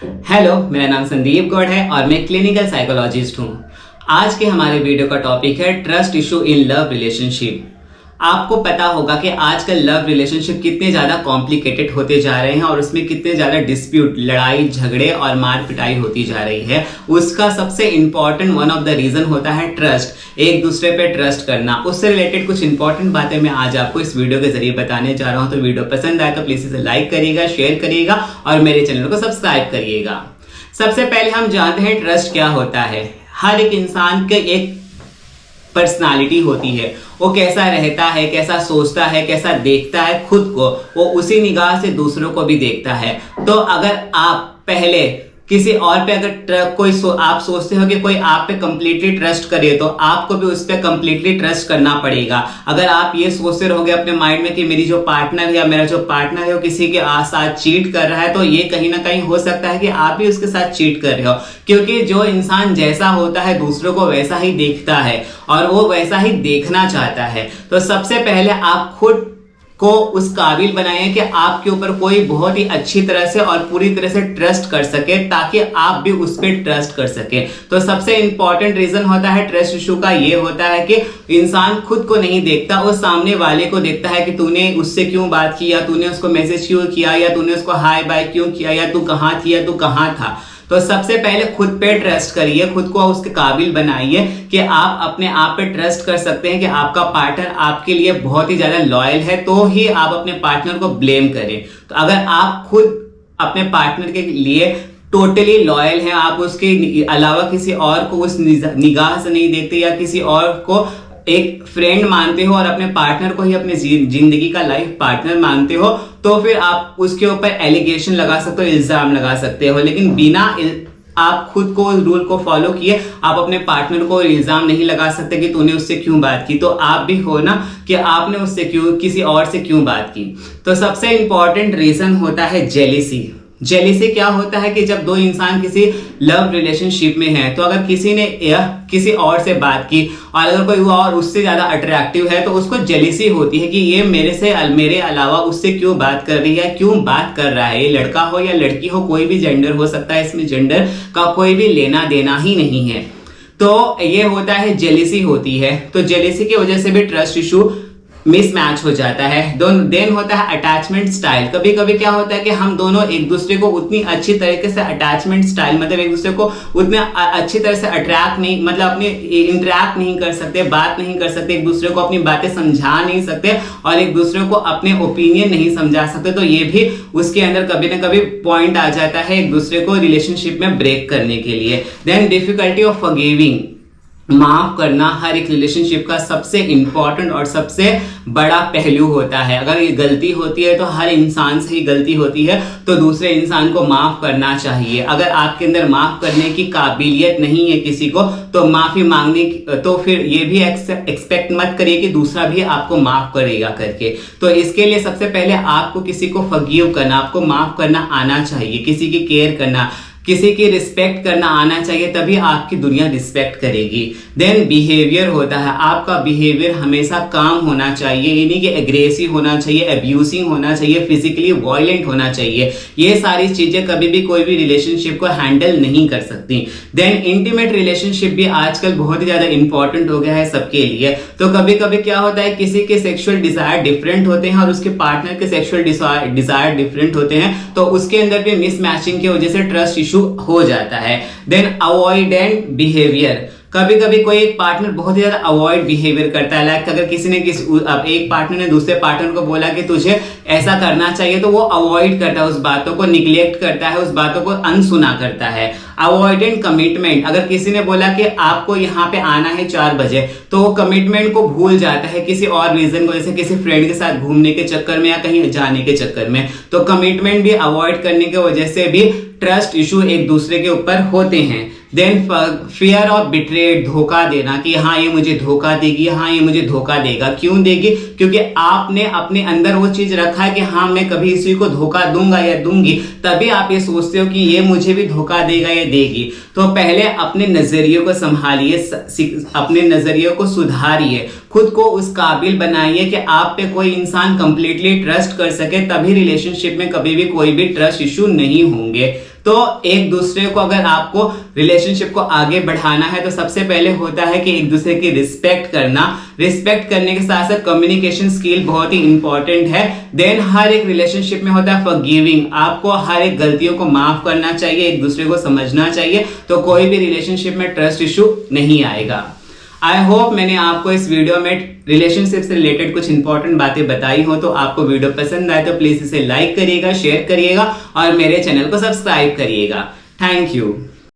Hello, मेरा नाम संदीप गौड़ है और मैं क्लिनिकल साइकोलॉजिस्ट हूँ। आज के हमारे वीडियो का टॉपिक है trust issue in love relationship. आपको पता होगा कि आजकल लव रिलेशनशिप कितने ज्यादा कॉम्प्लिकेटेड होते जा रहे हैं और उसमें कितने ज्यादा डिस्प्यूट, लड़ाई झगड़े और मार पिटाई होती जा रही है। उसका सबसे important one of the reason होता है ट्रस्ट, एक दूसरे पे ट्रस्ट करना। उससे रिलेटेड कुछ इंपॉर्टेंट बातें मैं आज आपको इस वीडियो के जरिए बताने जा रहा हूं। तो वीडियो पसंद आए तो प्लीज इसे लाइक करिएगा, शेयर करिएगा और मेरे चैनल को सब्सक्राइब करिएगा। सबसे पहले हम जानते हैं ट्रस्ट क्या होता है। हर एक इंसान के एक पर्सनालिटी होती है, वो कैसा रहता है, कैसा सोचता है, कैसा देखता है खुद को, वो उसी निगाह से दूसरों को भी देखता है। तो अगर आप पहले किसी और पे अगर आप सोचते हो कि कोई आप पे कंप्लीटली ट्रस्ट करे तो आपको भी उस पे कंप्लीटली ट्रस्ट करना पड़ेगा। अगर आप ये सोचते रहोगे अपने माइंड में कि मेरी जो पार्टनर है या मेरा जो पार्टनर है वो किसी के साथ चीट कर रहा है, तो ये कहीं ना कहीं हो सकता है कि आप भी उसके साथ चीट कर रहे हो, क्योंकि जो इंसान जैसा होता है दूसरों को वैसा ही देखता है और वो वैसा ही देखना चाहता है। तो सबसे पहले आप खुद को उस काबिल बनाइए कि आपके ऊपर कोई बहुत ही अच्छी तरह से और पूरी तरह से ट्रस्ट कर सके, ताकि आप भी उस पर ट्रस्ट कर सके। तो सबसे इंपॉर्टेंट रीजन होता है ट्रस्ट इशू का ये होता है कि इंसान खुद को नहीं देखता, वो सामने वाले को देखता है कि तूने उससे क्यों बात की, या तूने उसको मैसेज क्यों किया, या तूने उसको हाय बाय क्यों किया, या तू कहां थी या तू कहां था। तो सबसे पहले खुद पे ट्रस्ट करिए, खुद को उसके काबिल बनाइए कि आप अपने आप पे ट्रस्ट कर सकते हैं कि आपका पार्टनर आपके लिए बहुत ही ज्यादा लॉयल है, तो ही आप अपने पार्टनर को ब्लेम करें। तो अगर आप खुद अपने पार्टनर के लिए टोटली लॉयल हैं, आप उसके अलावा किसी और को उस निगाह से नहीं देखते या किसी और को एक फ्रेंड मानते हो और अपने पार्टनर को ही अपने जिंदगी का लाइफ पार्टनर मानते हो, तो फिर आप उसके ऊपर एलिगेशन लगा सकते हो, इल्जाम लगा सकते हो। लेकिन बिना आप खुद को रूल को फॉलो किए आप अपने पार्टनर को इल्जाम नहीं लगा सकते कि तूने उससे क्यों बात की। तो आप भी हो ना कि आपने उससे क्यों, किसी और से क्यों बात की। तो सबसे इंपॉर्टेंट रीजन होता है जेलिसी। जेलिसी क्या होता है कि जब दो इंसान किसी लव रिलेशनशिप में हैं, तो अगर किसी ने किसी और से बात की और अगर कोई और उससे ज्यादा अट्रैक्टिव है तो उसको जेलिसी होती है कि ये मेरे अलावा उससे क्यों बात कर रही है, क्यों बात कर रहा है। ये लड़का हो या लड़की हो, कोई भी जेंडर हो सकता है, इसमें जेंडर का कोई भी लेना देना ही नहीं है। तो ये होता है जेलिसी होती है। तो जेलिसी की वजह से भी ट्रस्ट इशू मिसमैच हो जाता है। देन होता है अटैचमेंट स्टाइल। कभी कभी क्या होता है कि हम दोनों एक दूसरे को उतनी अच्छी तरीके से अटैचमेंट स्टाइल मतलब एक दूसरे को उतने अच्छी तरह से अट्रैक्ट नहीं, मतलब अपने इंटरेक्ट नहीं कर सकते, बात नहीं कर सकते, एक दूसरे को अपनी बातें समझा नहीं सकते और एक दूसरे को अपने ओपिनियन नहीं समझा सकते। तो ये भी उसके अंदर कभी ना कभी पॉइंट आ जाता है एक दूसरे को रिलेशनशिप में ब्रेक करने के लिए। देन डिफिकल्टी ऑफ फॉरगिविंग, माफ करना हर एक रिलेशनशिप का सबसे इंपॉर्टेंट और सबसे बड़ा पहलू होता है। अगर ये गलती होती है तो हर इंसान से ही गलती होती है, तो दूसरे इंसान को माफ करना चाहिए। अगर आपके अंदर माफ करने की काबिलियत नहीं है किसी को, तो माफी मांगने तो फिर ये भी एक्सपेक्ट मत करिए कि दूसरा भी आपको माफ करेगा करके। तो इसके लिए सबसे पहले आपको किसी को फॉरगिव करना, आपको माफ करना आना चाहिए, किसी की केयर करना, किसी की रिस्पेक्ट करना आना चाहिए, तभी आपकी दुनिया रिस्पेक्ट करेगी। देन बिहेवियर होता है, आपका बिहेवियर हमेशा काम होना चाहिए, यानी कि एग्रेसिव होना चाहिए, अब्यूसिंग होना चाहिए, फिजिकली वायलेंट होना चाहिए। ये सारी चीजें कभी भी कोई भी रिलेशनशिप को हैंडल नहीं कर सकती। देन इंटीमेट रिलेशनशिप भी आजकल बहुत ही ज्यादा इंपॉर्टेंट हो गया है सबके लिए। तो कभी कभी क्या होता है, किसी के सेक्सुअल डिजायर डिफरेंट होते हैं और उसके पार्टनर के सेक्सुअल डिजायर डिफरेंट होते हैं, तो उसके अंदर भी मिसमैचिंग की वजह से ट्रस्ट इशू हो जाता है। देन अवॉइडेंट बिहेवियर, कभी कभी कोई एक पार्टनर बहुत ही ज्यादा अवॉइड बिहेवियर करता है। लाइक अगर किसी ने एक पार्टनर ने दूसरे पार्टनर को बोला कि तुझे ऐसा करना चाहिए, तो वो अवॉइड करता है उस बातों को, निग्लेक्ट करता है, उस बातों को अनसुना करता है। अवॉइडेंट कमिटमेंट, अगर किसी ने बोला कि आपको यहाँ पे आना है 4 बजे, तो वो कमिटमेंट को भूल जाता है किसी और रीजन को, जैसे किसी फ्रेंड के साथ घूमने के चक्कर में या कहीं जाने के चक्कर में। तो कमिटमेंट भी अवॉइड करने की वजह से भी ट्रस्ट इशू एक दूसरे के ऊपर होते हैं। देन फियर ऑफ बिट्रेड, धोखा देना कि हाँ ये मुझे धोखा देगी, हाँ ये मुझे धोखा देगा। क्यों देगी? क्योंकि आपने अपने अंदर वो चीज रखा है कि हाँ मैं कभी इसी को धोखा दूंगा या दूंगी, तभी आप ये सोचते हो कि ये मुझे भी धोखा देगा या देगी। तो पहले अपने नजरिए को संभालिए, अपने नजरिए को सुधारिए, खुद को उस काबिल बनाइए कि आप पे कोई इंसान कंप्लीटली ट्रस्ट कर सके, तभी रिलेशनशिप में कभी भी कोई भी ट्रस्ट इशू नहीं होंगे। तो तो एक दूसरे को अगर आपको रिलेशनशिप को आगे बढ़ाना है तो सबसे पहले होता है कि एक दूसरे की रिस्पेक्ट करना। रिस्पेक्ट करने के साथ साथ कम्युनिकेशन स्किल बहुत ही इंपॉर्टेंट है। देन हर एक रिलेशनशिप में होता है फॉरगिविंग। आपको हर एक गलतियों को माफ करना चाहिए, एक दूसरे को समझना चाहिए, तो कोई भी रिलेशनशिप में ट्रस्ट इशू नहीं आएगा। आई होप मैंने आपको इस वीडियो में रिलेशनशिप से रिलेटेड कुछ इंपॉर्टेंट बातें बताई हो। तो आपको वीडियो पसंद आए तो प्लीज इसे लाइक करिएगा, शेयर करिएगा और मेरे चैनल को सब्सक्राइब करिएगा। Thank you.